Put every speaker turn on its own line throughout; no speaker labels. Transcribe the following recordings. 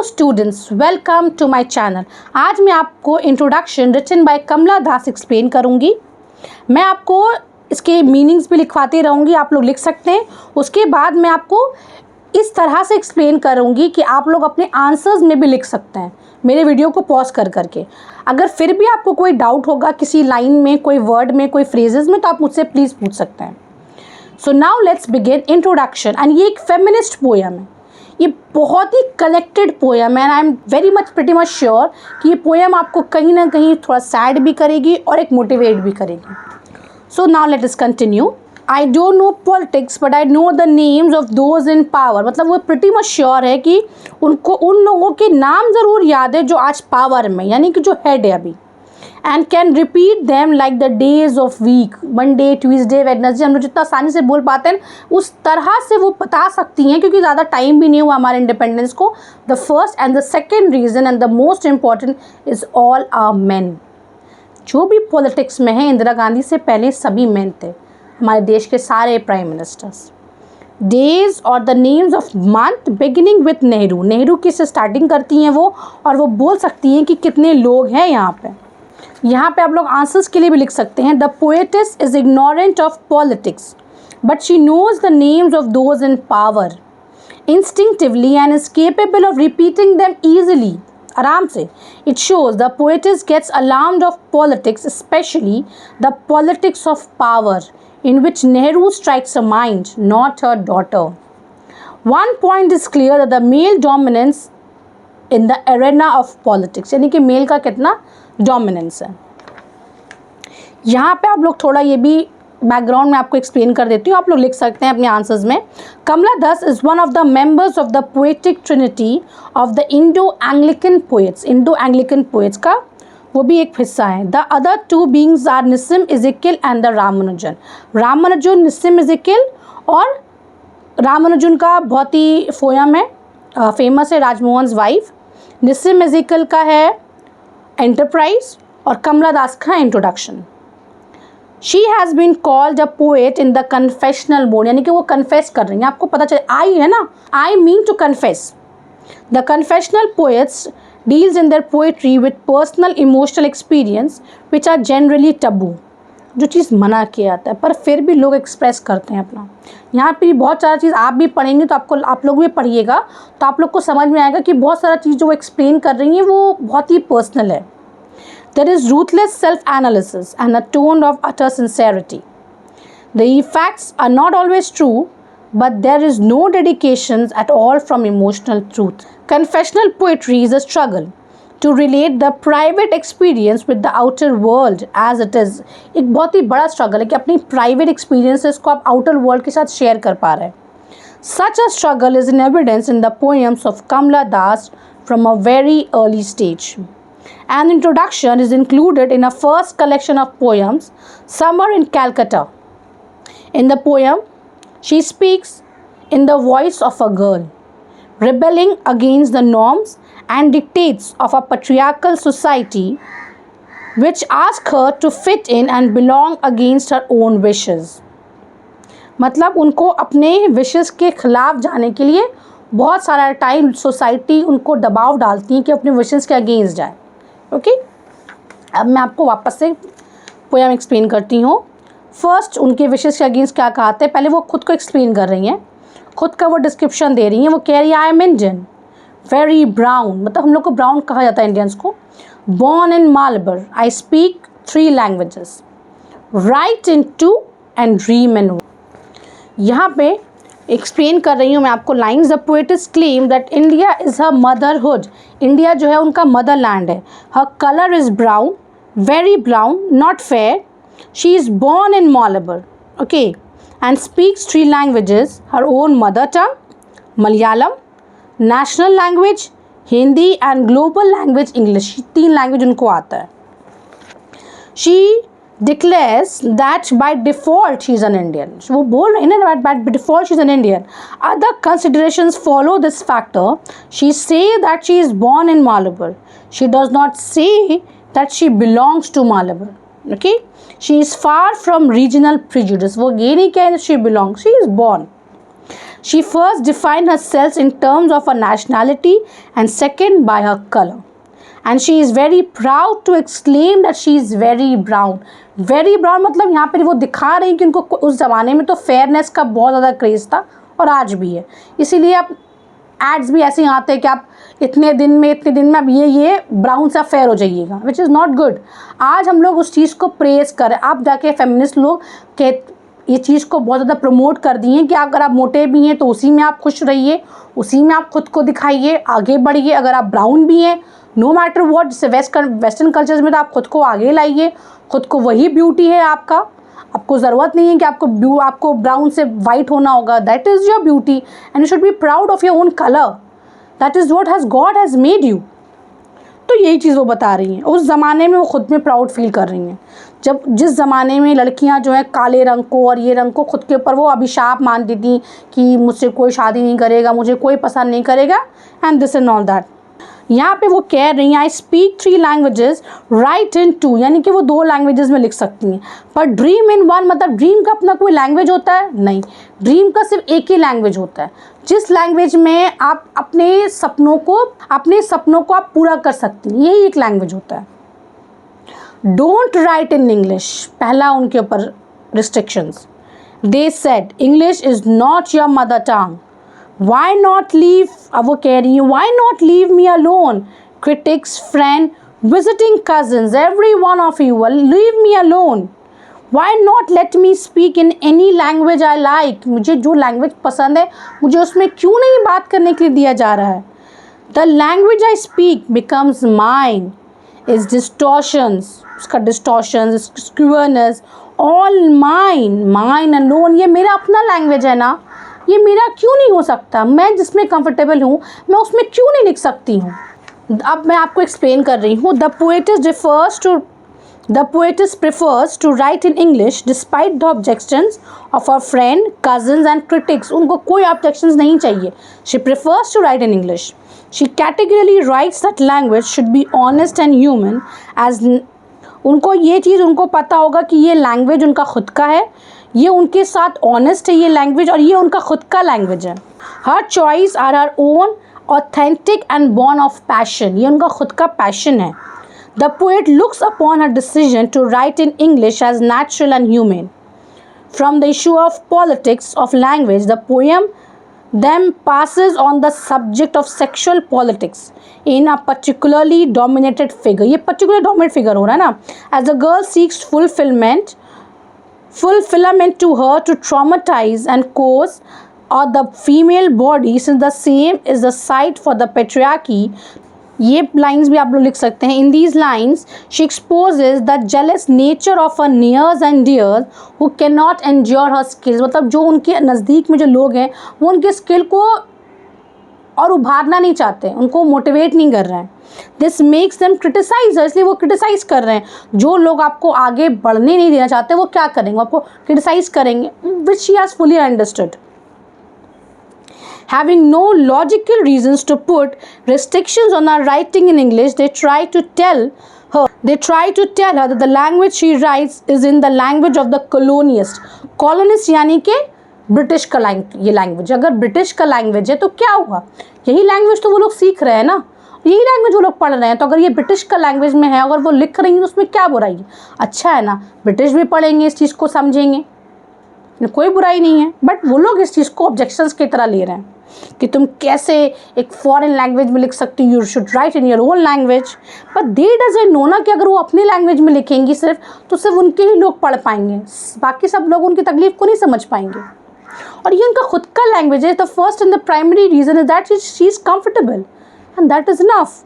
Students, welcome to my channel. आज मैं आपको introduction written by Kamala Das explain करूंगी। मैं आपको इसके मीनिंग्स भी लिखवाती रहूंगी, आप लोग लिख सकते हैं। उसके बाद मैं आपको इस तरह से एक्सप्लेन करूंगी कि आप लोग अपने आंसर्स में भी लिख सकते हैं मेरे वीडियो को पॉज कर करके। अगर फिर भी आपको कोई डाउट होगा किसी लाइन में, कोई वर्ड में, कोई फ्रेजेस में, तो आप मुझसे प्लीज़ पूछ सकते हैं। So now let's begin introduction. And ये एक फेमिनिस्ट पोएम है, ये बहुत ही कनेक्टेड पोएम है and I am very much pretty much sure कि ये पोएम आपको कहीं ना कहीं थोड़ा सैड भी करेगी और एक मोटिवेट भी करेगी। So now let us continue. I don't know politics but I know the names of those in power. मतलब वो प्रिटी मच श्योर है कि उनको उन लोगों के नाम ज़रूर याद है जो आज पावर में, यानी कि जो हेड है अभी। And can repeat them like the days of week, Monday, Tuesday, Wednesday. हम लोग जितना आसानी से बोल पाते हैं उस तरह से वो बता सकती हैं, क्योंकि ज़्यादा टाइम भी नहीं हुआ हमारे इंडिपेंडेंस को। The first and the second reason and the most important is all are men. जो भी पॉलिटिक्स में है, इंदिरा गांधी से पहले सभी मेन थे, हमारे देश के सारे प्राइम मिनिस्टर्स। डेज और the names of month beginning with Nehru. Nehru की से स्टार्टिंग करती हैं वो, और वो बोल सकती हैं कि कितने लोग हैं यहाँ पे। यहाँ पे आप लोग आंसर्स के लिए भी लिख सकते हैं। The poetess is ignorant of politics but she knows the names of those in power instinctively and is capable of repeating them easily, आराम से। It shows the poetess gets alarmed of politics, especially the politics of power in which Nehru strikes a mind, not her daughter. One point is clear that the male dominance in the arena of politics, यानी कि mail का कितना dominance है। यहाँ पे आप लोग थोड़ा ये भी बैकग्राउंड में आपको एक्सप्लेन कर देती हूँ, आप लोग लिख सकते हैं अपने आंसर्स में। Kamala Das is one of the members of the poetic trinity of the Indo Anglican poets. Indo Anglican poets का वो भी एक हिस्सा है। The other two beings are Nissim Ezekiel and the Ramanujan. Ramanujan, Nissim Ezekiel, और रामानुजन का बहुत ही पोयम है, फेमस है, राजमोहन वाइफ। निसिम इज़ेकियल का है एंटरप्राइज, और कमला दास का introduction. She has been called a poet in the confessional mode, यानी कि वो कन्फेस कर रही हैं। आपको पता चले आई है ना, I mean to confess. The confessional poets deals in their poetry with personal emotional experience which are generally taboo, जो चीज़ मना किया जाता है पर फिर भी लोग एक्सप्रेस करते हैं अपना। यहाँ पे बहुत सारा चीज़ आप भी पढ़ेंगे तो आप लोग भी पढ़िएगा तो आप लोग को समझ में आएगा कि बहुत सारा चीज़ जो वो एक्सप्लेन कर रही हैं वो बहुत ही पर्सनल है। There is ruthless self analysis and a tone of utter sincerity. The facts are not always true but there is no dedications at all from emotional truth. Confessional poetry is a struggle to relate the private experience with the outer world as it is. एक बहुत ही बड़ा struggle है कि अपनी private experiences को आप outer world के साथ share कर पा रहे हैं। Such a struggle is in evidence in the poems of Kamla Das from a very early stage. An introduction is included in a first collection of poems, Summer in Calcutta. In the poem, she speaks in the voice of a girl, rebelling against the norms and dictates of a patriarchal society which ask her to fit in and belong against her own wishes. मतलब उनको अपने wishes के खिलाफ जाने के लिए बहुत सारा टाइम सोसाइटी उनको दबाव डालती है कि अपने विशेस के अगेंस्ट जाए। ओके, अब मैं आपको वापस से पोएम एक्सप्लेन करती हूँ। फर्स्ट उनके विशेस के अगेंस्ट क्या कहते हैं, पहले वो खुद को एक्सप्लेन कर रही हैं, खुद का वो डिस्क्रिप्शन दे रही हैं। वो कह रही है I am Indian, very brown, मतलब हम लोग को ब्राउन कहा जाता है इंडियंस को। Born in Malabar, I speak 3 languages, write in 2 and dream in 1। यहाँ पे एक्सप्लेन कर रही हूँ मैं आपको lines. The poetess claim that India is her motherhood. India जो है उनका मदरलैंड है। Her colour is brown, very brown, not fair. She is born in Malabar, okay, and speaks 3 languages, her own mother tongue, Malayalam, national language, Hindi, and global language, English. 3 language उनको आता है। She declares that by default she is an Indian. वो बोल रही है ना, by default she is an Indian. Other considerations follow this factor. She say that she is born in Malabar. She does not say that she belongs to Malabar. Okay, she is far from regional prejudice. वो ये नहीं कहे she belongs, she is born. She first defined herself in terms of her nationality and second by her color. And she is very proud to exclaim that she is very brown. Very brown मतलब यहाँ पर वो दिखा रही हैं कि उनको उस ज़माने में तो फेयरनेस का बहुत ज़्यादा क्रेज़ था और आज भी है. इसीलिए आप एड्स भी ऐसे आते हैं कि आप इतने दिन में आप ये ब्राउन सा फेयर हो जाइएगा, विच इज़ नॉट गुड. आज हम लोग उस चीज़ को प्रेज़ करें. आप जाके फेमिनिस्ट लोग के ये चीज़ को बहुत ज़्यादा प्रमोट कर दिए हैं कि अगर आप मोटे भी हैं तो उसी में आप खुश रहिए, उसी में आप खुद को दिखाइए, आगे बढ़िए. अगर आप ब्राउन भी हैं, नो मैटर वॉट, जैसे वेस्टर्न कल्चर्स में तो आप खुद को आगे लाइए, खुद को वही ब्यूटी है आपका. आपको ज़रूरत नहीं है कि आपको ब्राउन से वाइट होना होगा. That is your beauty and you should be proud of your own colour. That is what God has made you. तो यही चीज़ वो बता रही हैं. उस ज़माने में वो खुद में प्राउड फील कर रही हैं, जिस ज़माने में लड़कियां जो है काले रंग को और ये रंग को खुद के ऊपर वो अभिशाप मानती थी कि मुझसे कोई शादी नहीं करेगा, मुझे कोई पसंद नहीं करेगा, and this and all that. यहाँ पे वो कह रही हैं आई स्पीक 3 लैंग्वेजेस, राइट इन 2, यानी कि वो 2 लैंग्वेजेस में लिख सकती हैं. पर ड्रीम इन 1 मतलब ड्रीम का अपना कोई लैंग्वेज होता है? नहीं. ड्रीम का सिर्फ एक ही लैंग्वेज होता है, जिस लैंग्वेज में आप अपने सपनों को आप पूरा कर सकती हैं, यही एक लैंग्वेज होता है. डोंट राइट इन इंग्लिश, पहला उनके ऊपर restrictions. They said English is not your mother tongue. Why not leave, अब वो कह रही हैं why not leave me alone? Critics, friend, visiting cousins, every one of you, leave me alone. Why not let me speak in any language I like? मुझे जो language पसंद है मुझे उसमें क्यों नहीं बात करने के लिए दिया जा रहा है? The language I speak becomes mine. Is distortions, उसका distortions, skewness, all mine alone. ये मेरा अपना लैंग्वेज है ना, ये मेरा क्यों नहीं हो सकता? मैं जिसमें कंफर्टेबल हूँ मैं उसमें क्यों नहीं लिख सकती हूँ? अब मैं आपको एक्सप्लेन कर रही हूँ. The poetess prefers to write in English despite the objections of her friend, cousins and critics. उनको कोई objections नहीं चाहिए. She prefers to write in English. She categorically writes that language should be honest and human, as उनको ये चीज़ उनको पता होगा कि ये लैंग्वेज उनका खुद का है, ये उनके साथ ऑनेस्ट है ये लैंग्वेज, और ये उनका खुद का लैंग्वेज है. Her choice are her own authentic and born of passion, ये उनका खुद का पैशन है. The poet looks upon her decision to write in English as natural and human. From the issue of politics of language the poem then passes on the subject of sexual politics in a particularly dominated figure. ये particular dominant figure हो रहा है ना. As the girl seeks fulfillment to her to traumatize and cause or the female body, since the same is the site for the patriarchy. ये lines भी आप लोग लिख सकते हैं. In these lines she exposes the jealous nature of a nears and dears who can not endure her skills. मतलब जो उनके नज़दीक में जो लोग हैं वो उनके स्किल को और उभारना नहीं चाहते, उनको मोटिवेट नहीं कर रहे हैं. दिस मेक्स देम क्रिटिसाइज, इसलिए वो क्रिटिसाइज़ कर रहे हैं. जो लोग आपको आगे बढ़ने नहीं देना चाहते वो क्या करेंगे? आपको क्रिटिसाइज़ करेंगे, which she has fully understood. Having no logical reasons to put restrictions on her writing in English, they try to tell her that the language she writes is in the language of the colonialist. Colonist यानी कि British का ये language. अगर British का language है तो क्या हुआ? यही लैंग्वेज तो वो लोग सीख रहे हैं ना, यही लैंग्वेज वो लोग पढ़ रहे हैं. तो अगर ये ब्रिटिश का लैंग्वेज में है, अगर वो लिख रही हैं तो उसमें क्या बुराई है? अच्छा है ना, ब्रिटिश भी पढ़ेंगे, इस चीज़ को समझेंगे, कोई बुराई नहीं है. बट वो लोग इस चीज़ को ऑब्जेक्शंस की तरह ले रहे हैं कि तुम कैसे एक फॉरेन लैंग्वेज में लिख सकती हो, you should write in your own language. But they doesn't know ना कि अगर वो अपनी लैंग्वेज में लिखेंगी सिर्फ तो सिर्फ उनके ही लोग पढ़ पाएंगे, बाकी सब लोग उनकी तकलीफ को नहीं समझ पाएंगे. और ये उनका खुद का लैंग्वेज है. The first and the primary reason is that she is comfortable and that is enough.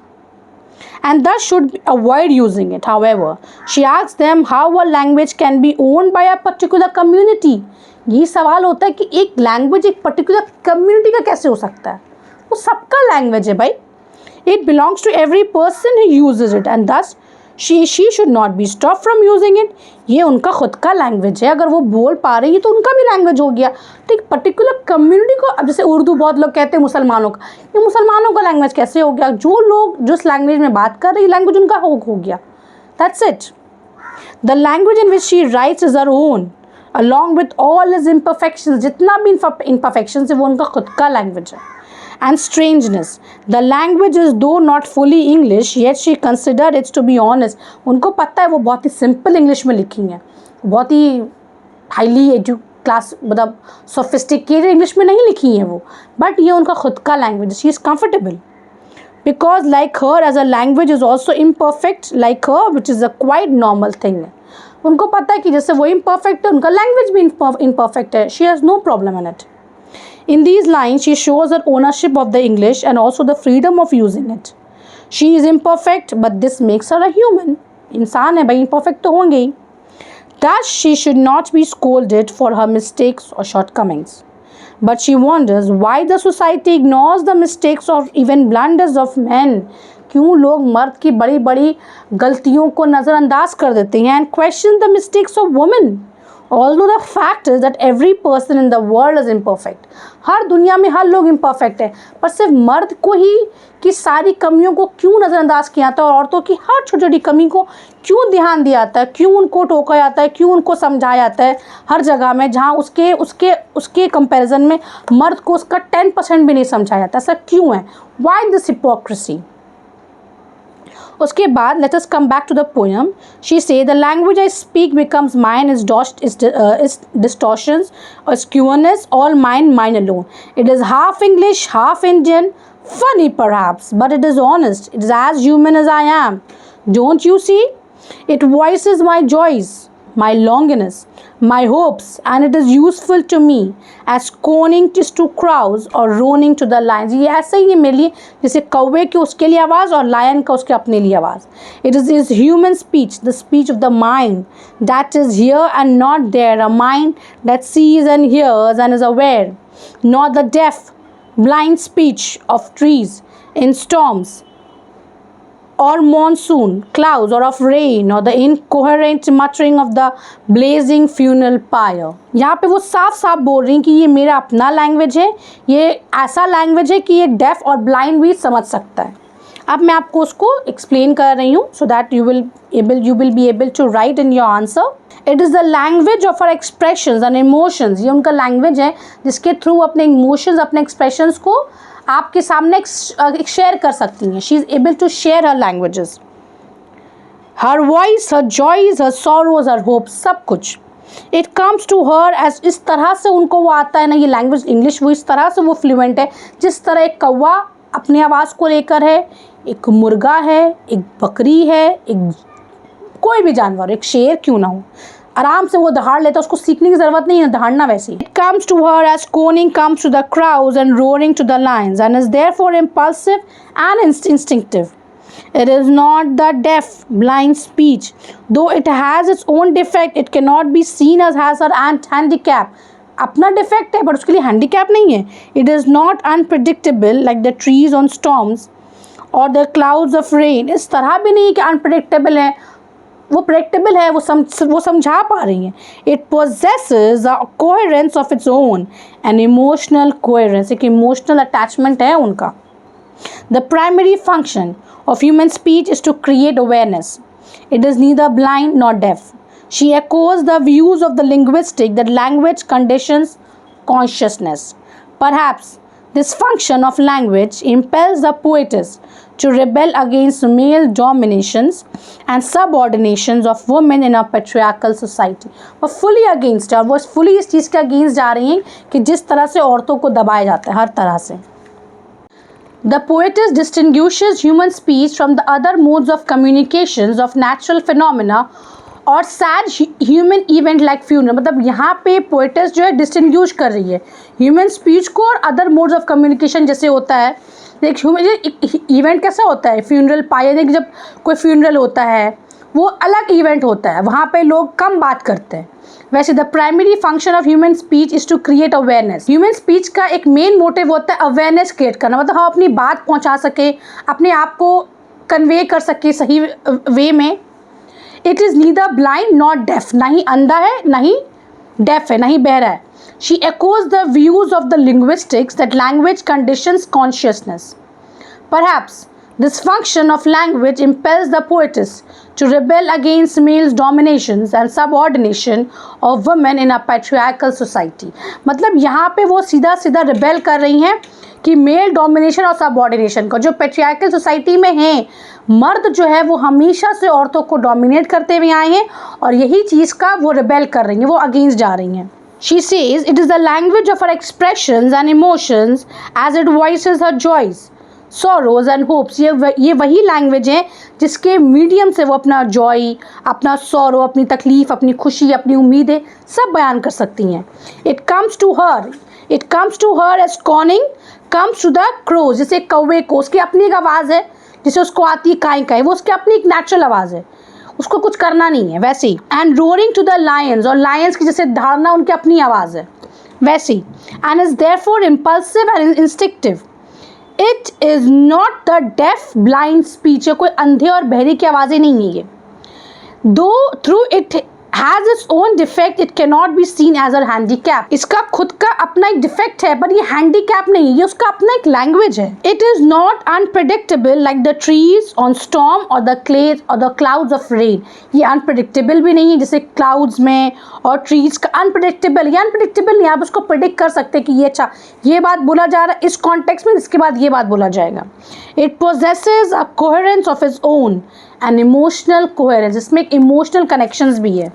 And thus should avoid using it. However, she asks them how a language can be owned by a particular community. ये सवाल होता है कि एक language एक particular community का कैसे हो सकता है? वो सबका लैंग्वेज है भाई. It belongs to every person who uses it and thus she should not be stopped from using it. ये उनका खुद का लैंग्वेज है, अगर वो बोल पा रही है तो उनका भी लैंग्वेज हो गया. तो एक पर्टिकुलर कम्युनिटी को, अब जैसे उर्दू बहुत लोग कहते हैं मुसलमानों का, ये मुसलमानों का लैंग्वेज कैसे हो गया? जो लोग जिस लैंग्वेज में बात कर रहे हैं लैंग्वेज उनका हो गया. That's it. The language in which she writes is her own. Along with all is imperfection, जितना भी इम्परफेक्शन है वो उनका खुद का लैंग्वेज है. And strangeness, the language is though not fully English, yet she considered it to be honest. उनको पता है वो बहुत ही सिंपल इंग्लिश में लिखी हैं, बहुत ही हाईली क्लास मतलब सोफिस्टिकेटेड इंग्लिश में नहीं लिखी हैं वो, बट ये उनका खुद का language. She is comfortable because like her as a language is also imperfect like her, which is a quite normal thing. उनको पता है कि जैसे वो इम्परफेक्ट है उनका लैंग्वेज भी इम्परफेक्ट है. She has no problem in it. In these lines, she shows her ownership of the English and also the freedom of using it. She is imperfect, but this makes her a human. इंसान है भाई, imperfect तो होंगे ही. Thus, she should not be scolded for her mistakes or shortcomings. But she wonders why the society ignores the mistakes or even blunders of men. क्यों लोग मर्द की बड़ी बड़ी गलतियों को नज़रअंदाज कर देते हैं and question the mistakes of women. Although the fact is that every person in the world is imperfect. हर दुनिया में हर लोग imperfect है, पर सिर्फ मर्द को ही की सारी कमियों को क्यों नज़रअंदाज किया जाता है और औरतों की हर छोटी छोटी कमी को क्यों ध्यान दिया जाता है, क्यों उनको टोका जाता है, क्यों उनको समझाया जाता है हर जगह में, जहाँ उसके उसके उसके कंपैरिजन में मर्द को उसका 10% भी नहीं समझाया जाता. ऐसा क्यों है? Why this hypocrisy? उसके बाद let us come back to the poem. She say the language I speak becomes mine is distortions or skewness, all mine alone. It is half English, half Indian, funny perhaps, but it is honest. It is as human as I am. Don't you see? It voices my joys, my longings, my hopes, and it is useful to me as conning to crows or roaring to the lions. ये ऐसे ही है मेरे लिए जैसे कौवे की उसके लिए आवाज़ और लायन का उसके अपने लिए आवाज़. It is human speech, the speech of the mind that is here and not there, a mind that sees and hears and is aware, not the deaf, blind speech of trees in storms or monsoon clouds or of rain or the incoherent muttering of the blazing funeral pyre. यहाँ पे वो साफ साफ बोल रही हैं कि ये मेरा अपना लैंग्वेज है, ये ऐसा लैंग्वेज है कि ये डेफ और ब्लाइंड भी समझ सकता है. अब मैं आपको उसको एक्सप्लेन कर रही हूँ so that you will be able to write in your answer. It is the language of our expressions and emotions. ये उनका लैंग्वेज है जिसके थ्रू अपने इमोशंस अपने एक्सप्रेशंस को आपके सामने शेयर कर सकती हैं. She is able to share her languages, her voice, her joys, her sorrows, her hope, सब कुछ. It comes to her as, इस तरह से उनको वो आता है ना ये लैंग्वेज इंग्लिश, वो इस तरह से वो फ्लुएंट है जिस तरह एक कौवा अपनी आवाज़ को लेकर है, एक मुर्गा है, एक बकरी है, एक कोई भी जानवर, एक शेर क्यों ना हो, आराम से वो दहाड़ लेता है. उसको सीखने की ज़रूरत नहीं है दहाड़ना वैसे ही. It comes to her as cunning comes to the crowds and roaring to the lions and is therefore impulsive and instinctive. It is not the deaf, blind speech. Though it has its own defect, it cannot be seen as has her handicap. अपना defect है पर उसके लिए handicap नहीं है. It is not unpredictable like the trees on storms or the clouds of rain. इस तरह भी नहीं कि अनप्रेडिक्टेबल है, वो प्रेडिक्टेबल है, वो समझा पा रही हैं. It possesses a coherence of its own, an emotional coherence. एक इमोशनल अटैचमेंट है उनका. The primary function of human speech is to create awareness. It is neither blind nor deaf. She echoes the views of the linguistic that language conditions consciousness. Perhaps this function of language impels the poetess to rebel against male dominations and subordinations of women in a patriarchal society. वो fully against है और वो fully इस चीज़ के against जा रही हैं कि जिस तरह से औरतों को दबाया जाता है हर तरह से. The poetess distinguishes human speech from the other modes of communications of natural phenomena और sad human event like funeral. मतलब यहाँ पे poetess जो है distinguish कर रही है human speech को और other modes of communication. जैसे होता है एक इवेंट कैसा होता है फ्यूनरल पाए, जब कोई फ्यूनरल होता है वो अलग इवेंट होता है, वहाँ पे लोग कम बात करते हैं. वैसे the primary function of human speech is to create awareness. Human speech का एक मेन मोटिव होता है अवेयरनेस क्रिएट करना, मतलब हम अपनी बात पहुँचा सके, अपने आप को कन्वे कर सके सही वे में. It is neither blind not deaf, ना ही अंधा है ना ही डेफ है, ना ही बहरा है. She echoes the views of the linguistics that language conditions consciousness. Perhaps This function of language impels the poetess to rebel against male's dominations and subordination of women in a patriarchal society. मतलब यहाँ पे वो सीधा सीधा rebel कर रही हैं कि मेल डोमिनेशन और सबऑर्डिनेशन का जो पेट्रियार्कल सोसाइटी में है, मर्द जो है वो हमेशा से औरतों को डोमिनेट करते हुए आए हैं और यही चीज़ का वो रिबेल कर रही हैं, वो अगेंस्ट जा रही हैं. She says it is the language of her expressions and emotions as it voices her joys, sorrows and hopes. ये वही लैंग्वेज है जिसके मीडियम से वो अपना जॉय, अपना सॉरो, अपनी तकलीफ़, अपनी खुशी, अपनी उम्मीदें सब बयान कर सकती हैं. It comes to her as conning comes to the crows. जैसे कौवे को उसकी अपनी एक आवाज़ है, जिसे उसको आती है काई काई, वो उसकी अपनी एक नेचुरल आवाज़ है, उसको कुछ करना नहीं है वैसे ही. And roaring to the lions, और लायंस की जैसे धारणा उनकी अपनी आवाज़ है वैसे ही. And is therefore impulsive and instinctive. It is not the deaf blind speech. कोई अंधे और बहरे की आवाज़ें नहीं है ये. दो through it has its own defect, it cannot be seen as a handicap. इसका खुद का अपना एक डिफेक्ट है, पर ये हैंडीकैप नहीं है, ये उसका अपना एक लैंग्वेज है. It is not unpredictable like the trees on storm or the clay or the clouds of rain. ये अनप्रिडिक्टेबल भी नहीं है जैसे क्लाउड्स में और ट्रीज का अनप्रिडिक्टेबल. ये अनप्रिडिक्टेबल नहीं, आप उसको प्रिडिक्ट कर सकते कि ये अच्छा ये बात बोला जा रहा है इस कॉन्टेक्स्ट में, इसके बाद ये बात बोला जाएगा. It possesses a coherence of its own, an emotional coherence. इसमें एक इमोशनल कनेक्शंस भी है.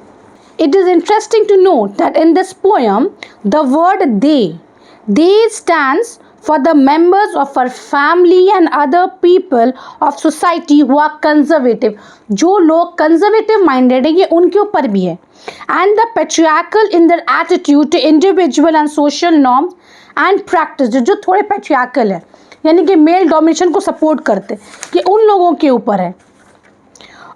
It is interesting to note that in this poem, the word they stands for the members of our family and other people of society who are conservative. जो लोग conservative minded है ये उनके ऊपर भी है. And the patriarchal in their attitude to individual and social norms and practice. जो थोड़े patriarchal है, यानी कि मेल डोमिनेशन को सपोर्ट करते, ये उन लोगों के ऊपर है.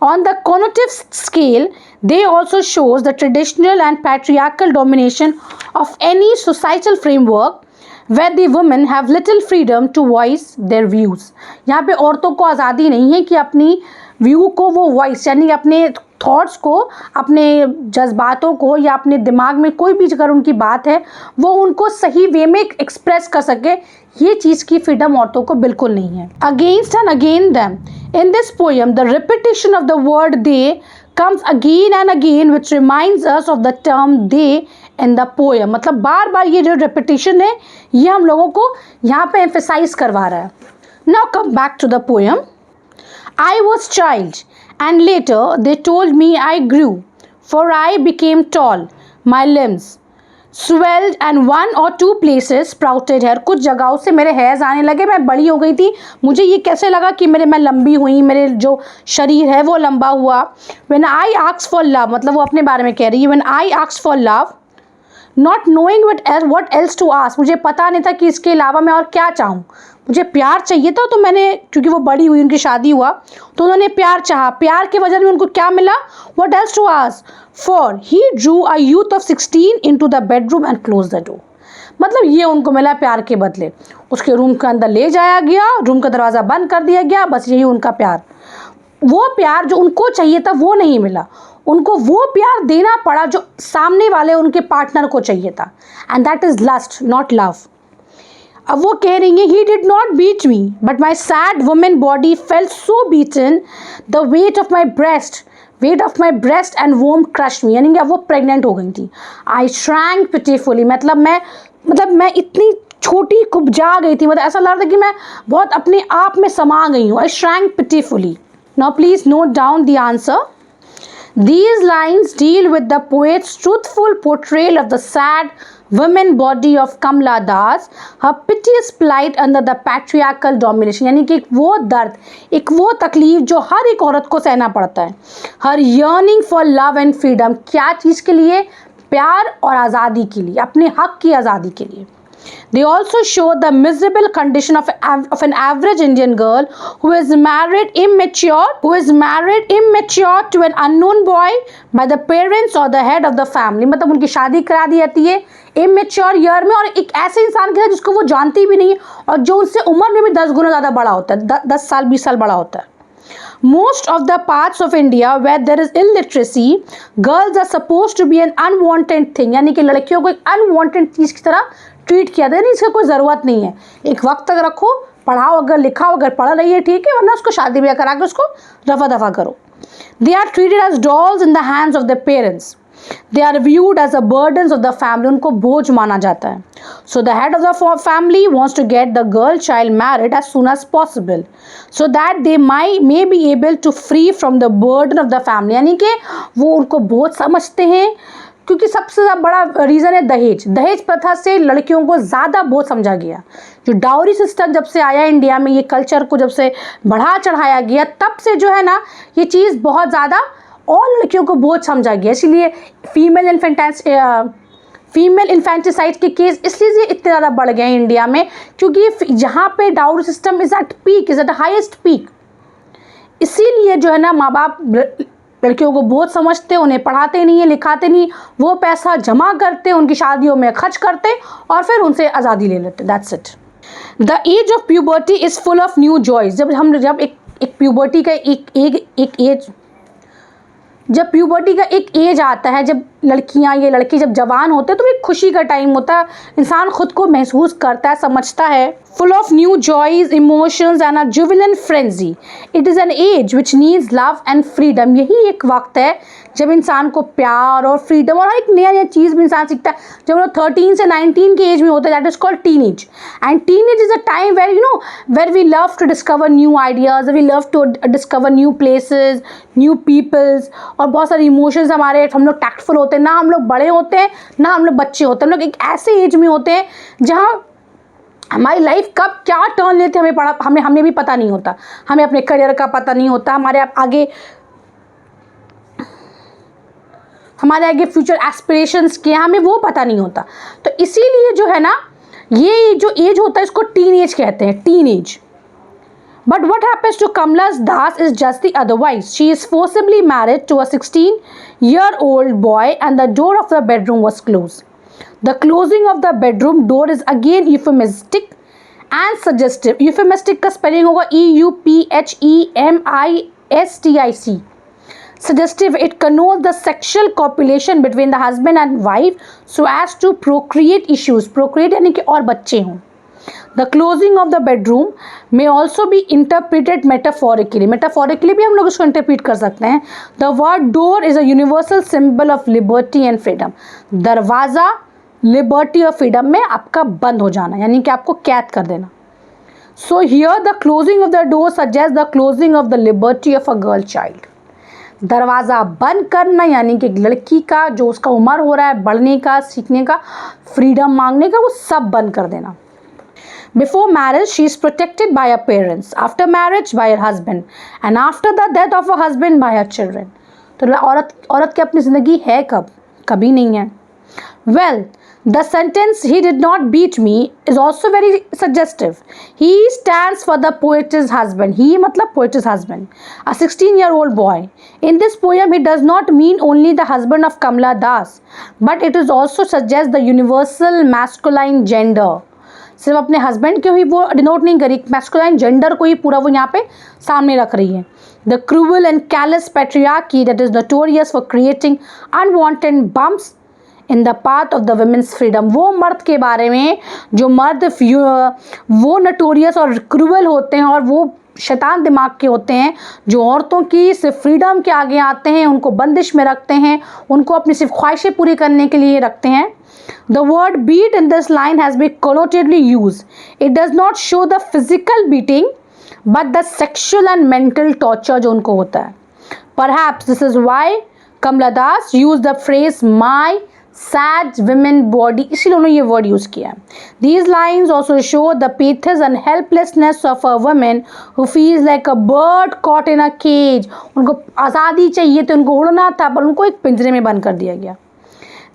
On the connotative scale, they also shows the traditional and patriarchal domination of any societal framework where the women have little freedom to voice their views. यहाँ पे औरतों को आज़ादी नहीं है कि अपनी व्यू को वो वॉइस, यानी अपने थॉट्स को, अपने जज्बातों को या अपने दिमाग में कोई भी अगर उनकी बात है वो उनको सही वे में एक्सप्रेस कर सके, ये चीज़ की फ्रीडम औरतों को बिल्कुल नहीं है. Against and again them in this poem the repetition of the word they comes again and again which reminds us of the term they in the poem. मतलब बार बार ये जो repetition है ये हम लोगों को यहाँ पे emphasize करवा रहा है. Now come back to the poem. I was child and later they told me I grew, for I became tall, my limbs swelled and one or two places sprouted hair. कुछ जगहों से मेरे hairs आने लगे, मैं बड़ी हो गई थी, मुझे ये कैसे लगा कि मैं लंबी हुई, मेरे जो शरीर है वो लंबा हुआ. When I asked for love, मतलब वो अपने बारे में कह रही है. When I asked for love, not knowing what else to ask, मुझे पता नहीं था कि इसके अलावा मैं और क्या चाहूँ. मुझे प्यार चाहिए था, तो मैंने, क्योंकि वो बड़ी हुई, उनकी शादी हुआ, तो उन्होंने प्यार चाहा. प्यार के वजह में उनको क्या मिला? What else to ask? For he drew a youth of 16 into the bedroom and closed the door. मतलब ये उनको मिला प्यार के बदले. उसके रूम के अंदर ले जाया गया, रूम का दरवाज़ा बंद कर दिया गया, बस यही उनका प्यार. वो प्यार जो उनको चाहिए था वो नहीं मिला, उनको वो प्यार देना पड़ा जो सामने वाले उनके पार्टनर को चाहिए था. And that is lust, not love. अब वो कह रही हैं, he did not beat me, but my sad woman body felt so beaten, the weight of my breast and womb crushed me. यानी कि अब वो प्रेग्नेंट हो गई थी. I shrank pitifully, मतलब मैं इतनी छोटी कुब्जा गई थी, मतलब ऐसा लग रहा था कि मैं बहुत अपने आप में समा गई हूँ. I shrank pitifully. Now please note down the answer. These lines deal with the poet's truthful portrayal of the sad women body of Kamla Das, her piteous plight under the patriarchal domination. यानी कि एक वो दर्द, एक वो तकलीफ जो हर एक औरत को सहना पड़ता है. Her yearning for love and freedom, क्या चीज़ के लिए? प्यार और आज़ादी के लिए, अपने हक की आज़ादी के लिए. They also show the miserable condition of an average Indian girl who is married immature to an unknown boy by the parents or the head of the family. मतलब उनकी शादी करा दी जाती है immature year में, और एक ऐसे इंसान के साथ जिसको वो जानती भी नहीं है और जो उनसे उम्र में भी 10 गुना ज़्यादा बड़ा होता है, 10 साल 20 साल बड़ा होता है. Most of the parts of India where there is illiteracy, girls are supposed to be an unwanted thing. यानी कि लड़कियों को एक unwanted चीज़ की तरह ट्रीट किया था, इसका कोई ज़रूरत नहीं है, एक वक्त तक रखो पढ़ाओ, अगर लिखाओ, अगर पढ़ रही है ठीक है, वरना उसको शादी ब्याह करा के उसको रफा दफा करो। They are treated as dolls in the hands of the parents, they are viewed as a burdens of the family, उनको बोझ माना जाता है। So the head of the family wants to get the girl child married as soon as possible so that they may be able to free from the burden of the family, यानी कि वो उनको बोझ समझते हैं, क्योंकि सबसे बड़ा रीज़न है दहेज। दहेज प्रथा से लड़कियों को ज़्यादा बोझ समझा गया। जो डाउरी सिस्टम जब से आया इंडिया में, ये कल्चर को जब से बढ़ा चढ़ाया गया, तब से जो है ना ये चीज़ बहुत ज़्यादा और लड़कियों को बोझ समझा गया। इसीलिए फीमेल इन्फेंटिसाइड के केस इसलिए इतने ज़्यादा बढ़ गए हैं इंडिया में, क्योंकि जहाँ पे dowry system is at peak, is eight highest peak. इसीलिए जो है ना माँ बाप लड़कियों को बोझ समझते, उन्हें पढ़ाते नहीं है, लिखाते नहीं, वो पैसा जमा करते, उनकी शादियों में खर्च करते और फिर उनसे आज़ादी ले लेते। That's it. The age of puberty is full of new joys. जब एक प्यूबर्टी का जब प्यूबर्टी का एक एज आता है, जब लड़कियां या लड़के जब जवान होते हैं, तो एक खुशी का टाइम होता है, इंसान खुद को महसूस करता है, समझता है। Full of new joys, emotions and a jubilant frenzy, it is an age which needs love and freedom. यही एक वक्त है जब इंसान को प्यार और फ्रीडम और एक नया चीज़ भी इंसान सीखता है। जब वो 13 से 19 के एज में होता है, that is called teenage. And teenage is a time where we love to discover new ideas, we love to discover new places, new peoples, और बहुत सारे इमोशंस हमारे, हम लोग टैक्टफुल होते हैं, ना हम लोग बड़े होते हैं ना हम लोग बच्चे होते हैं। हम लोग एक ऐसे एज में होते हैं जहाँ हमारी लाइफ कब क्या टर्न लेते हमें भी पता नहीं होता। हमें अपने करियर का पता नहीं होता, हमारे आगे फ्यूचर एस्पिरेशंस क्या, हमें वो पता नहीं होता। तो इसीलिए जो है ना ये जो एज होता है इसको टीन एज कहते हैं, teen age. But what happens to Kamla Das is just the otherwise. She is forcibly married to a 16-year-old boy and the door of the bedroom was closed. The closing of the bedroom door is again euphemistic and suggestive. Euphemistic का spelling होगा EUPHEMISTIC. Suggestive, it connotes the sexual copulation between the husband and wife so as to procreate issues. Procreate यानी कि और बच्चे हों. The closing of the bedroom may also be interpreted metaphorically. Metaphorically भी हम लोग इसको interpret कर सकते हैं. The word door is a universal symbol of liberty and freedom. दरवाज़ा liberty और freedom में आपका बंद हो जाना, यानी कि आपको कैद कर देना. So here the closing of the door suggests the closing of the liberty of a girl child. दरवाज़ा बंद करना यानी कि लड़की का जो उसका उम्र हो रहा है बढ़ने का, सीखने का, फ्रीडम मांगने का, वो सब बंद कर देना. Before marriage, she is protected by her parents. After marriage, by her husband. And after the death of her husband, by her children. तो औरत की अपनी ज़िंदगी है कब? कभी नहीं है. Well, the sentence "he did not beat me" is also very suggestive. He stands for the poet's husband. He मतलब poet's husband. A 16-year-old boy. In this poem, he does not mean only the husband of Kamla Das, but it is also suggests the universal masculine gender. सिर्फ अपने husband को ही वो denote नहीं करी, masculine gender को ही पूरा वो यहाँ पे सामने रख रही है. The cruel and callous patriarchy that is notorious for creating unwanted bumps in the path of the women's freedom. वो मर्द के बारे में जो मर्द वो नोटोरियस और क्रूअल होते हैं और वो शैतान दिमाग के होते हैं, जो औरतों की सिर्फ फ्रीडम के आगे आते हैं, उनको बंदिश में रखते हैं, उनको अपनी सिर्फ ख्वाहिशें पूरी करने के लिए रखते हैं. The word beat in this line has been connotatively used. It does not show the physical beating, but the sexual and mental torture जो उनको होता है. Perhaps this is why Kamla Das used the phrase "my sad women body", इसलिए उन्होंने ये word use किया. These lines also show the pathos and helplessness of a woman who feels like a bird caught in a cage. उनको आज़ादी चाहिए थी, उनको उड़ना था, पर उनको एक पिंजरे में बंद कर दिया गया.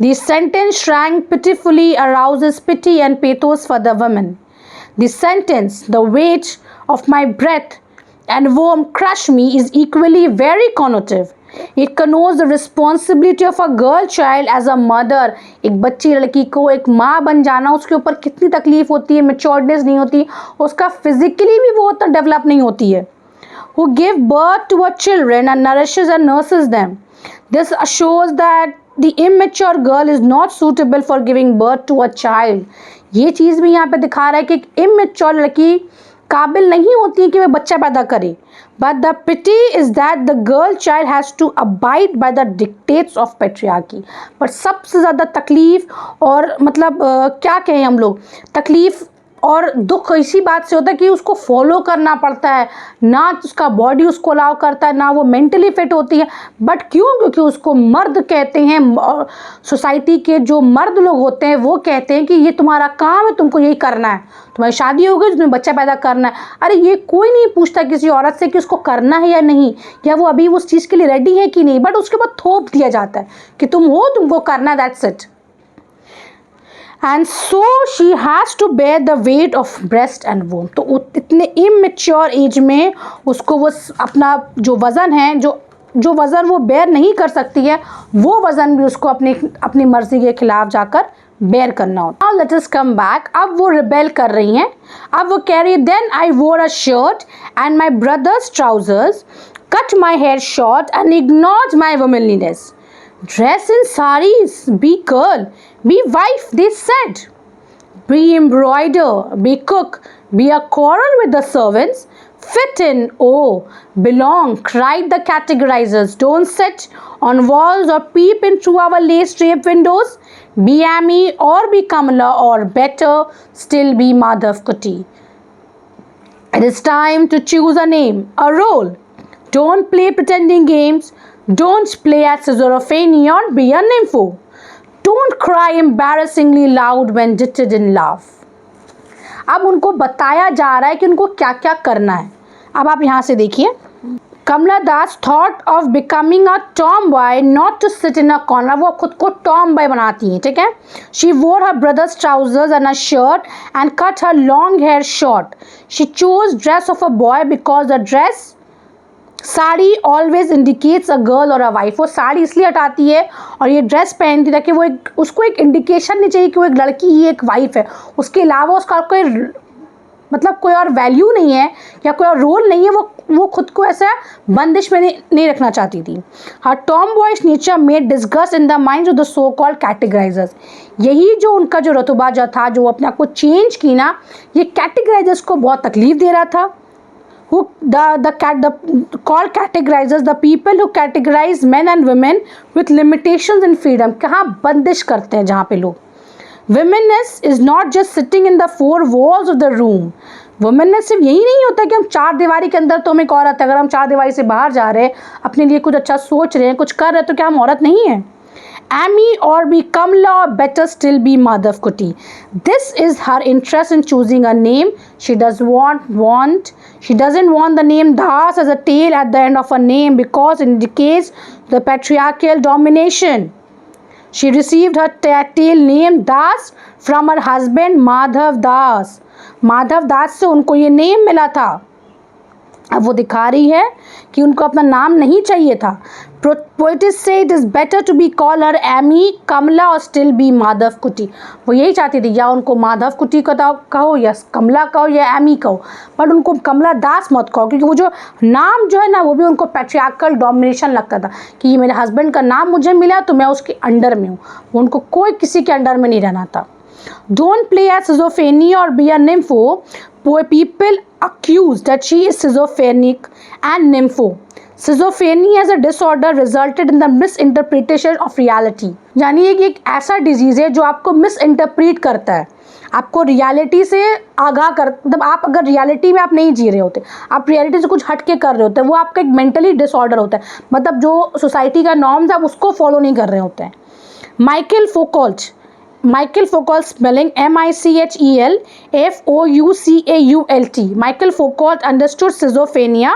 The sentence "shrank pitifully" arouses pity and pathos for the woman. The sentence "the weight of my breath and worm crush me" is equally very connotative. It connotes the responsibility of a girl child as a mother. एक बच्ची लड़की को एक माँ बन जाना, उसके ऊपर कितनी तकलीफ होती है, मेच्योर्डनेस नहीं होती, उसका फिजिकली भी वो उतना डेवलप नहीं होती है. Who give birth to her children and nourishes and nurses them. This shows that the immature girl is not suitable for giving birth to a child. ये चीज़ भी यहाँ पे दिखा रहा है कि एक immature लड़की काबिल नहीं होती कि वे बच्चा पैदा करे। But the pity is that the girl child has to abide by the dictates of patriarchy. पर सबसे ज़्यादा तकलीफ़ और मतलब क्या कहें हम लोग, तकलीफ़ और दुख इसी बात से होता है कि उसको फॉलो करना पड़ता है, ना उसका बॉडी उसको अलाउ करता है, ना वो मेंटली फिट होती है। बट क्यों? क्योंकि उसको मर्द कहते हैं, और सोसाइटी के जो मर्द लोग होते हैं वो कहते हैं कि ये तुम्हारा काम है, तुमको यही करना है, तुम्हारी शादी हो गई, तुम्हें बच्चा पैदा करना है। अरे ये कोई नहीं पूछता किसी औरत से कि उसको करना है या नहीं, या वो अभी उस चीज़ के लिए रेडी है कि नहीं, बट उसके बाद थोप दिया जाता है कि तुम हो, तुमको करना है, that's it. And so she has to bear the weight of breast and womb. तो इतने इमेच्योर एज में उसको वो अपना जो वज़न है, जो वज़न वो बेयर नहीं कर सकती है, वो वज़न भी उसको अपनी मर्ज़ी के खिलाफ जाकर बेयर करना होता है। Let us come back. अब वो रिबेल कर रही हैं। अब वो कह रही है, then I wore a shirt and my brothers trousers, cut my hair short and ignored my womanliness, dress in saris, be girl, be wife, they said, be embroider, be cook, be a quarrel with the servants, fit in, oh, belong, cried the categorizers, don't sit on walls or peep in through our lace draped windows, be Amy or be Kamala, or better still be Madhav Kuti. It is time to choose a name, a role. Don't play pretending games. Don't play at schizophrenia or be a nympho. Don't cry embarrassingly loud when jittered in love. अब उनको बताया जा रहा है कि उनको क्या क्या करना है। अब आप यहाँ से देखिए, Kamala Das thought of becoming a tomboy not to sit in a corner. वो खुद को टॉम बॉय बनाती हैं, ठीक है। She wore her brother's trousers and a shirt and cut her long hair short. She chose dress of a boy because the dress sari always indicates a girl और a wife. वो साड़ी इसलिए हटाती है और ये ड्रेस पहनती है ताकि वो उसको एक इंडिकेशन नहीं चाहिए कि वो एक लड़की ही एक वाइफ है, उसके अलावा उसका कोई मतलब कोई और वैल्यू नहीं है या कोई और रोल नहीं है। वो खुद को ऐसा बंदिश में नहीं रखना चाहती थी। Her tomboy's nature made disgust in the mind of the so called categorisers. यही जो उनका जो रतबा जो था, जो अपने आप को चेंज की ना, ये कैटेगराइजर्स को बहुत तकलीफ दे रहा था। Who called categorizers the people who categorize men and women with limitations and freedom। कहाँ बंदिश करते हैं जहाँ पे लोग। Womenness is not just sitting in the four walls of the room। वुमेननेस सिर्फ यही नहीं होता कि हम चार दीवारी के अंदर तो हम एक औरत है। अगर हम चार दीवारी से बाहर जा रहे हैं, अपने लिए कुछ अच्छा सोच रहे हैं, कुछ कर रहे हैं, तो क्या हम औरत नहीं हैं? Amy or be Kamla, or better still be Madhav Kuti. This is her interest in choosing a name. She doesn't want the name Das as a tail at the end of a name because it indicates the patriarchal domination. She received her tail name Das from her husband Madhav Das. Madhav Das से उनको ये name मिला था। अब वो दिखा रही है कि उनको अपना नाम नहीं चाहिए था। Poetess say it is better to be call her Amy, Kamla or still be Madhav कुटी। वो यही चाहती थी, या उनको माधव कुटी कहो या कमला कहो या एमी कहो, बट उनको कमला दास मत कहो, क्योंकि वो जो नाम जो है ना, वो भी उनको पैट्रियार्कल डोमिनेशन लगता था कि ये मेरे हस्बैंड का नाम मुझे मिला तो मैं उसके अंडर में हूँ। वो उनको कोई किसी के अंडर में नहीं रहना था। Don't play at schizophrenia or be a nympho. Poor people accuse that she is schizophrenic and nympho. Schizophrenia as a disorder resulted in the misinterpretation of reality। यानी ये एक ऐसा डिजीज़ है जो आपको मिसइंटरप्रीट करता है, आपको रियलिटी से आगाह कर, मतलब आप अगर रियलिटी में आप नहीं जी रहे होते, आप रियलिटी से कुछ हट के कर रहे होते हैं, वो आपका एक मेंटली डिसऑर्डर होता है। मतलब जो सोसाइटी का नॉर्म्स आप उसको फॉलो नहीं कर रहे होते हैं। Michael Foucault spelling Michel Foucault। Michael Foucault understood schizophrenia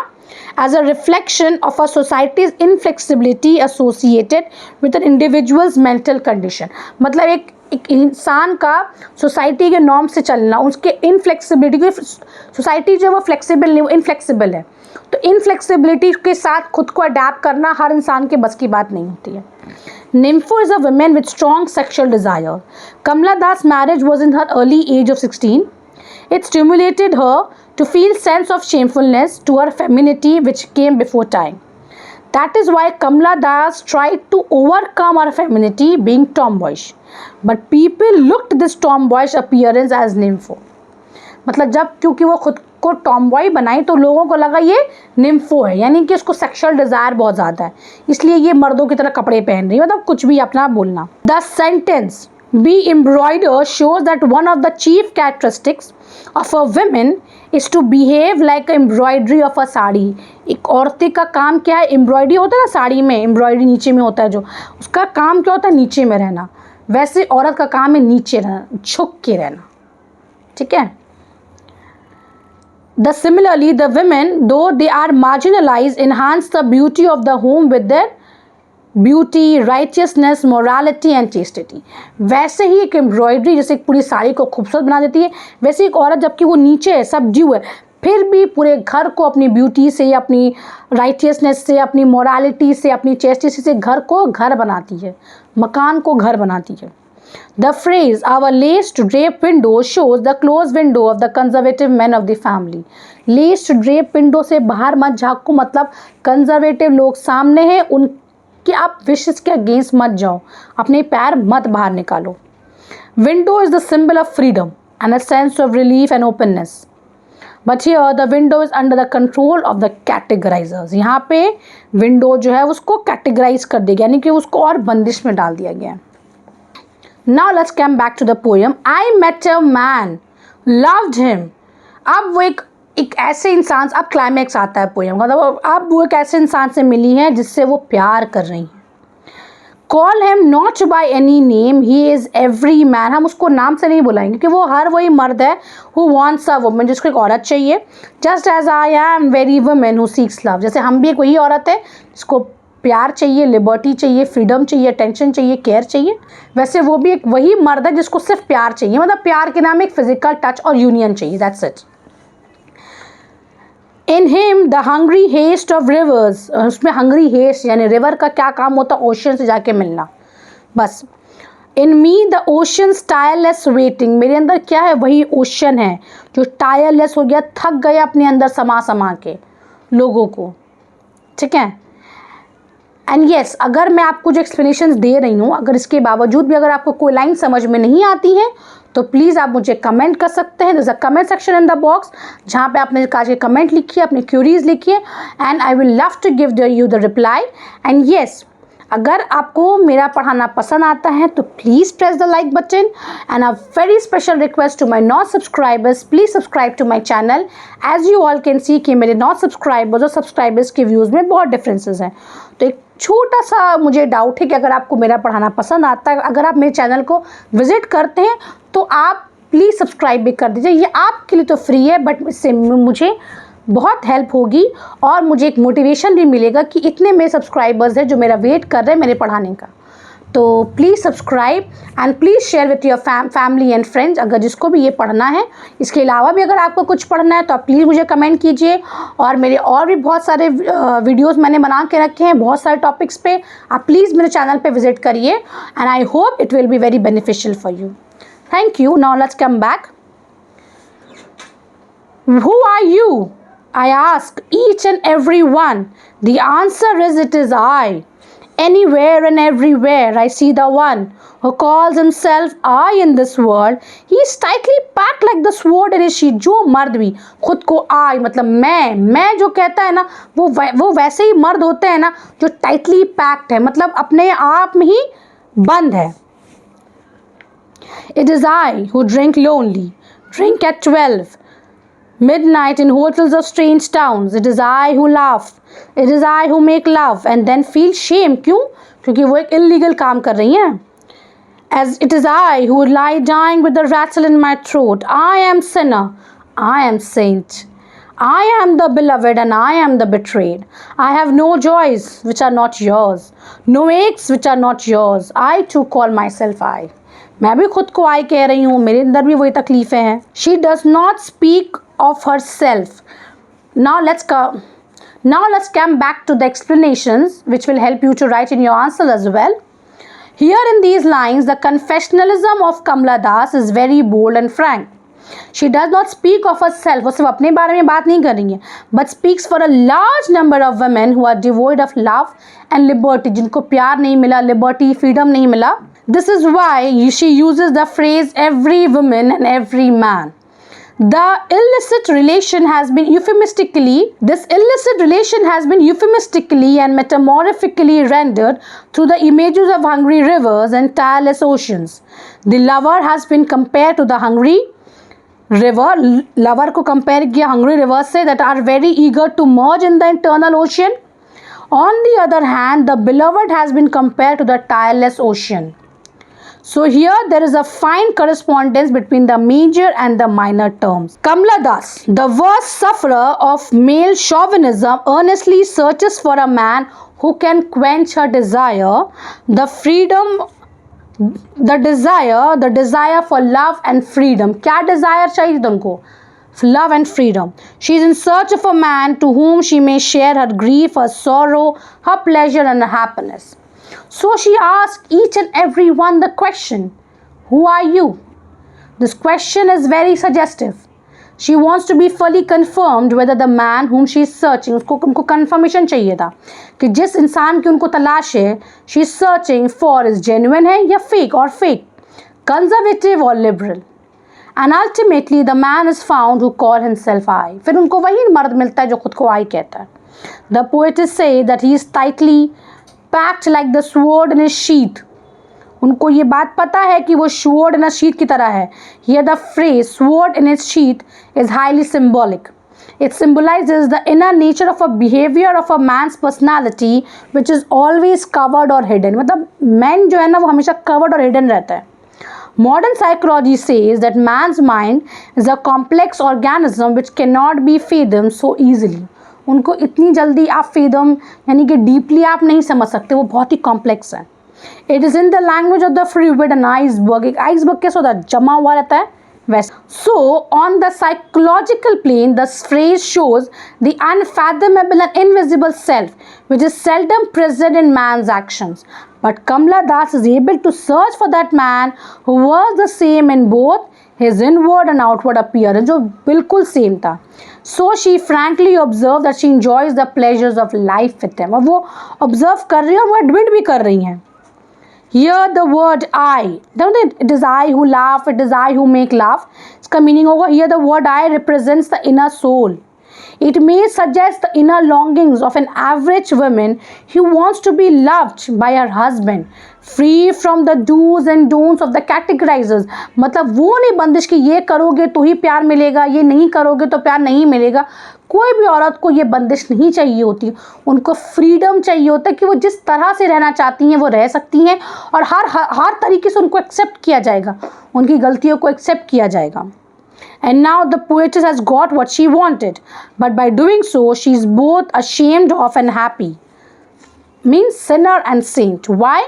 as a reflection of a society's inflexibility associated with an individual's mental condition। मतलब एक इंसान का सोसाइटी के नॉर्म से चलना, उसके इनफ्लेक्सिबिलिटी, सोसाइटी जो है वो फ्लेक्सिबल नहीं, वो इनफ्लेक्सिबल है। तो इनफ्लेक्सिबिलिटी के साथ खुद को अडेप्ट करना हर इंसान के बस की बात नहीं होती है। Nympho is a woman with strong sexual desire. Kamla Das' marriage was in her early age of 16. It stimulated her to feel sense of shamefulness to her femininity which came before time. That is why Kamla Das tried to overcome her femininity being tomboyish. But people looked this tomboyish appearance as nympho। मतलब जब क्योंकि वो को tomboy बनाई तो लोगों को लगा ये निम्फो है, यानी कि उसको सेक्सुअल डिज़ायर बहुत ज़्यादा है, इसलिए ये मर्दों की तरह कपड़े पहन रही है, मतलब कुछ भी अपना बोलना। The sentence be embroider shows that one of the chief characteristics of a women is to behave like embroidery of a sari. एक औरत का काम क्या है, एम्ब्रॉयडरी होता है ना साड़ी में, एम्ब्रॉयडरी नीचे में होता है जो, उसका काम क्या होता है, नीचे में रहना। वैसे औरत का काम है नीचे रहना, झुक के रहना, ठीक है। Similarly, the women, though they are marginalized, enhance the beauty of the home with their beauty, righteousness, morality and chastity. वैसे ही एक एम्ब्रॉयडरी जैसे पूरी साड़ी को खूबसूरत बना देती है, वैसे एक औरत जबकि वो नीचे है, सबड्यू है, फिर भी पूरे घर को अपनी ब्यूटी से, अपनी राइटियसनेस से, अपनी मोरालिटी से, अपनी चेस्टिटी से घर को घर बनाती है, मकान को घर बनाती है। The phrase our laced drape window shows the closed window of the conservative men of the family. Laced drape window से बाहर मत झाँको, मतलब कंजर्वेटिव लोग सामने हैं, उनके आप विशेस के अगेंस्ट मत जाओ, अपने पैर मत बाहर निकालो। Window is the symbol of freedom and a sense of relief and openness. But here the window is under the control of the categorizers. यहाँ पे विंडो जो है उसको कैटेगराइज कर दिया गया, यानी कि उसको और बंदिश में डाल दिया गया है। Now let's come back to the poem. I met a man, loved him. अब वो एक ऐसे इंसान, अब क्लाइमैक्स आता है पोएम का, मतलब अब वो एक ऐसे इंसान से मिली है जिससे वो प्यार कर रही हैं। Call him not by any name, he is every man. हम उसको नाम से नहीं बुलाएंगे क्योंकि वो हर वही मर्द है who wants a woman, जिसको एक औरत चाहिए। Just as I am very woman who seeks love. जैसे हम भी एक वही औरत है जिसको प्यार चाहिए, लिबर्टी चाहिए, फ्रीडम चाहिए, अटेंशन चाहिए, केयर चाहिए, वैसे वो भी एक वही मर्द है जिसको सिर्फ प्यार चाहिए, मतलब प्यार के नाम एक फिजिकल टच और यूनियन चाहिए, that's it. In him the hungry haste of rivers, उसमें हंग्री हेस्ट यानी रिवर का क्या काम होता है, ओशन से जाके मिलना, बस। In me the ocean's tireless waiting, मेरे अंदर क्या है, वही ओशन है जो टायरलेस हो गया, थक गया अपने अंदर समा समा के लोगों को, ठीक है। एंड येस, अगर मैं आपको जो एक्सप्लेनेशंस दे रही हूँ, अगर इसके बावजूद भी अगर आपको कोई लाइन समझ में नहीं आती है तो प्लीज़ आप मुझे कमेंट कर सकते हैं। There is a comment section in the box जहाँ पे आपने कहा कि कमेंट लिखिए, अपनी क्यूरीज लिखिए, and I will love to give you the reply. And yes, अगर आपको मेरा पढ़ाना पसंद आता है तो please press the like button, and a very special request to my non subscribers, please subscribe to my channel. As you all can see कि मेरे नॉन सब्सक्राइबर्स और सब्सक्राइबर्स के व्यूज़ में बहुत डिफरेंसेस हैं। तो एक छोटा सा मुझे डाउट है कि अगर आपको मेरा पढ़ाना पसंद आता है, अगर आप मेरे चैनल को विज़िट करते हैं तो आप प्लीज़ सब्सक्राइब भी कर दीजिए। ये आपके लिए तो फ्री है, बट इससे मुझे बहुत हेल्प होगी और मुझे एक मोटिवेशन भी मिलेगा कि इतने मेरे सब्सक्राइबर्स हैं जो मेरा वेट कर रहे हैं मेरे पढ़ाने का। तो please subscribe and please share with your family and friends, अगर जिसको भी ये पढ़ना है। इसके अलावा भी अगर आपको कुछ पढ़ना है तो आप प्लीज़ मुझे कमेंट कीजिए, और मेरे और भी बहुत सारे वीडियोस मैंने बना के रखे हैं बहुत सारे टॉपिक्स पे, आप प्लीज़ मेरे चैनल पे विजिट करिए, and I hope it will be very beneficial for you. Thank you. Now let's come back. Who are you? I ask each and every one. The answer is it is I. Anywhere and everywhere I see the one who calls himself I in this world. He is tightly packed like the sword in his sheath. जो मर्द भी खुद को I मतलब मैं जो कहता है ना, वो वैसे ही मर्द होते हैं ना जो टाइटली पैक्ड है, मतलब अपने आप में ही बंद है। It is I who drink lonely, drink at 12 midnight in hotels of strange towns. It is I who laugh. It is I who make love and then feel shame. क्यों? क्योंकि वो एक illegal काम कर रही हैं। As it is I who lie dying with the rattle in my throat. I am sinner. I am saint. I am the beloved and I am the betrayed. I have no joys which are not yours. No aches which are not yours. I too call myself I. मैं भी खुद को आई कह रही हूँ, मेरे अंदर भी वही तकलीफ़ें हैं। She does not speak of herself. Now let's come back to the explanations which will help you to write in your answers as well. Here in these lines, the confessionalism of Kamala Das is very bold and frank. She does not speak of herself, वो सिर्फ अपने बारे में बात नहीं कर रही है, but speaks for a large number of women who are devoid of love and liberty, जिनको प्यार नहीं मिला, liberty, freedom नहीं मिला. This is why she uses the phrase every woman and every man. The illicit relation has been euphemistically, this illicit relation has been euphemistically and metamorphically rendered through the images of hungry rivers and tireless oceans. The lover has been compared to the hungry river, lover को compare किया hungry rivers से that are very eager to merge in the internal ocean. On the other hand, the beloved has been compared to the tireless ocean. So here there is a fine correspondence between the major and the minor terms. Kamla Das, the worst sufferer of male chauvinism, earnestly searches for a man who can quench her desire, the desire for love and freedom. क्या desire चाहिए तुमको? Love and freedom. She is in search of a man to whom she may share her grief, her sorrow, her pleasure and her happiness. So she asked each and every one the question, who are you? This question is very suggestive. She wants to be fully confirmed whether the man whom she is searching, उनको confirmation चाहिए था कि जिस इंसान की उनको तलाश है, she is searching for is genuine है या fake or fake, conservative or liberal. And ultimately the man is found who call himself I. फिर उनको वही मर्द मिलता है जो खुद को I कहता है. The poetess say that he is tightly packed like the sword in his sheath. उनको ये बात पता है कि वो sword in a sheath की तरह है. Here the phrase sword in his sheath is highly symbolic. It symbolizes the inner nature of a behavior of a man's personality which is always covered or hidden. मतलब man जो है ना वो हमेशा covered और hidden रहता है. Modern psychology says that man's mind is a complex organism which cannot be fathomed so easily. उनको इतनी जल्दी आप fathom यानी कि deeply आप नहीं समझ सकते, वो बहुत ही complex है. It is in the language of the fluid an iceberg. एक iceberg कैसा होता है? जमा हुआ रहता है वैसे. So on the psychological plane, the phrase shows the unfathomable and invisible self which is seldom present in man's actions. But Kamla Das is able to search for that man who was the same in both his inward and outward appearance, जो बिल्कुल same था. So she frankly observed that she enjoys the pleasures of life with him. और वो observe कर रही है और वो admit भी कर रही हैं. Here the word I, don't it is I who laugh, it is I who make laugh. इसका meaning होगा here the word I represents the inner soul. It may suggest the inner longings of an average woman who wants to be loved by her husband, free from the do's and don'ts of the categorizers. मतलब वो नहीं बंदिश कि ये करोगे तो ही प्यार मिलेगा, ये नहीं करोगे तो प्यार नहीं मिलेगा. कोई भी औरत को ये बंदिश नहीं चाहिए होती. उनको फ्रीडम चाहिए होता है कि वो जिस तरह से रहना चाहती हैं वो रह सकती हैं और हर तरीके से उनको एक्सेप्ट किया जाएगा, उनकी गलतियों को एक्सेप्ट किया जाएगा. And now the poetess has got what she wanted, but by doing so she is both ashamed of and happy. Means sinner and saint. Why?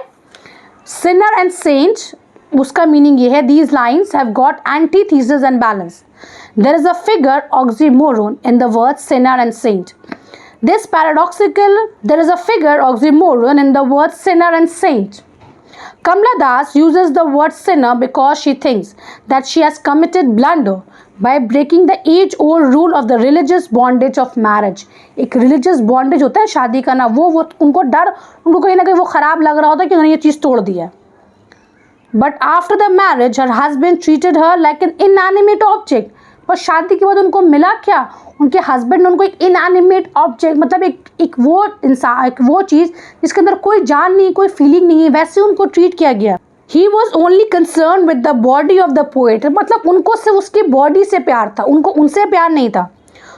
Sinner and saint, उसका meaning ये है, these lines have got antithesis and balance. There is a figure oxymoron in the words sinner and saint. There is a figure oxymoron in the words sinner and saint. Kamla Das uses the word sinner because she thinks that she has committed blunder by breaking the age-old rule of the religious bondage of marriage. एक religious bondage होता है शादी का ना, वो उनको डर, उनको कहीं ना कहीं वो ख़राब लग रहा होता है कि उन्होंने ये चीज़ तोड़ दी है. But after the marriage, her husband treated her like an inanimate object. पर शादी के बाद उनको मिला क्या? उनके हस्बैंड ने उनको एक इनएनिमेट ऑब्जेक्ट, मतलब एक वो इंसान, एक वो चीज़ जिसके अंदर कोई जान नहीं, कोई फीलिंग नहीं है, वैसे उनको ट्रीट किया गया. He was only concern with the body of the poet. मतलब उनको सिर्फ उसकी बॉडी से प्यार था, उनको उनसे प्यार नहीं था.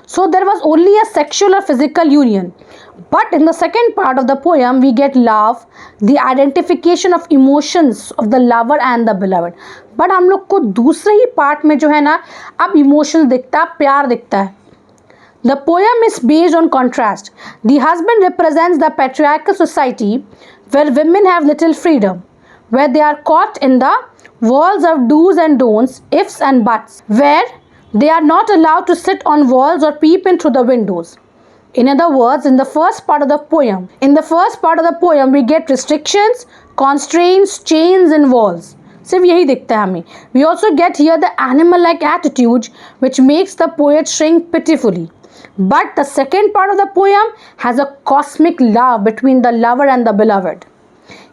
So there was only a sexual or physical union. But in the second part of the poem, we get love, the identification of emotions of the lover and the beloved. But हम लोग को दूसरे ही part में जो है ना, अब emotions दिखता है, प्यार दिखता है. The poem is based on contrast. The husband represents the patriarchal society where women have little freedom, where they are caught in the walls of do's and don'ts, ifs and buts, where they are not allowed to sit on walls or peep in through the windows. In other words, in the first part of the poem, we get restrictions, constraints, chains and walls. सिर्फ यही दिखता है हमें. We also get here the animal-like attitude which makes the poet shrink pitifully. But the second part of the poem has a cosmic love between the lover and the beloved.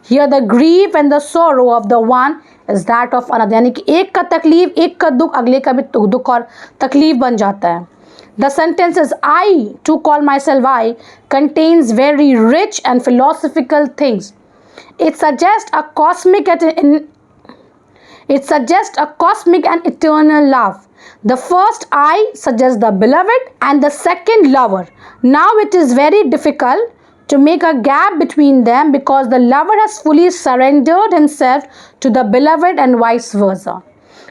Here the grief and the sorrow of the one is that of another. यानी कि एक का तकलीफ, एक का दुख, अगले का भी दुख और तकलीफ बन जाता है. The sentences I to call myself I contains very rich and philosophical things. It suggests a cosmic and eternal love. The first I suggests the beloved and the second lover. Now it is very difficult to make a gap between them because the lover has fully surrendered himself to the beloved and vice versa.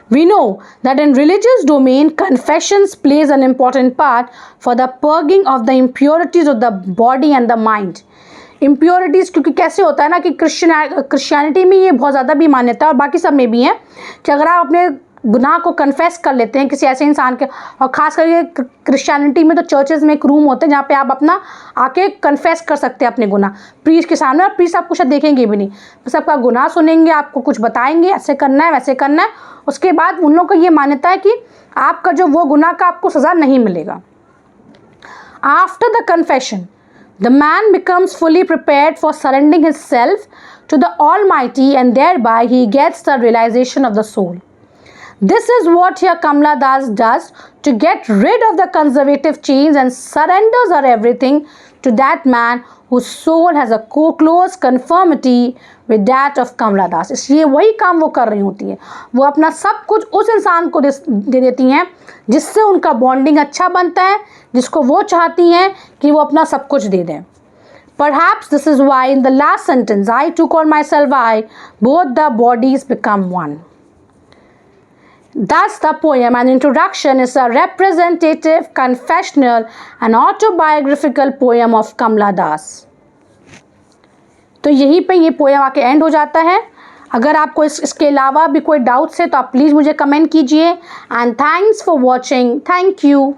We know that in religious domain, confessions plays an important part for the purging of the impurities of the body and the mind. Impurities, क्योंकि कैसे होता है ना कि Christianity में ये बहुत ज़्यादा भी मान्यता है और बाकी सब में भी है कि अगर आप अपने गुनाह को कन्फेस कर लेते हैं किसी ऐसे इंसान के, और ख़ास करके क्रिश्चियनिटी में तो चर्चेज़ में एक रूम होते हैं जहाँ पे आप अपना आके कन्फेस कर सकते हैं अपने गुनाह प्रीस्ट के सामने, और प्रीस्ट आपको शायद देखेंगे भी नहीं, बस आपका गुनाह सुनेंगे, आपको कुछ बताएंगे ऐसे करना है वैसे करना है. उसके बाद उन लोगों को ये मान्यता है कि आपका जो वो गुनाह का आपको सज़ा नहीं मिलेगा. After the confession the man becomes fully prepared for surrendering himself to the Almighty, and thereby he gets the realization of the soul. This is what here Kamala Das does to get rid of the conservative chains and surrenders her everything to that man whose soul has a close conformity with that of Kamala Das. इसलिए वही काम वो कर रही होती है, वो अपना सब कुछ उस इंसान को दे देती हैं जिससे उनका बॉन्डिंग अच्छा बनता है, जिसको वो चाहती हैं कि वो अपना सब कुछ दे दें. Perhaps this is why in the last sentence, I to call myself I, both the bodies become one. Thus, the poem, an introduction, is a representative, confessional and autobiographical poem of Kamala Das. तो यहीं पे ये poem आके and हो जाता है. अगर आपको इसके अलावा भी कोई डाउट्स है तो आप प्लीज़ मुझे कमेंट कीजिए. And thanks for watching. Thank you.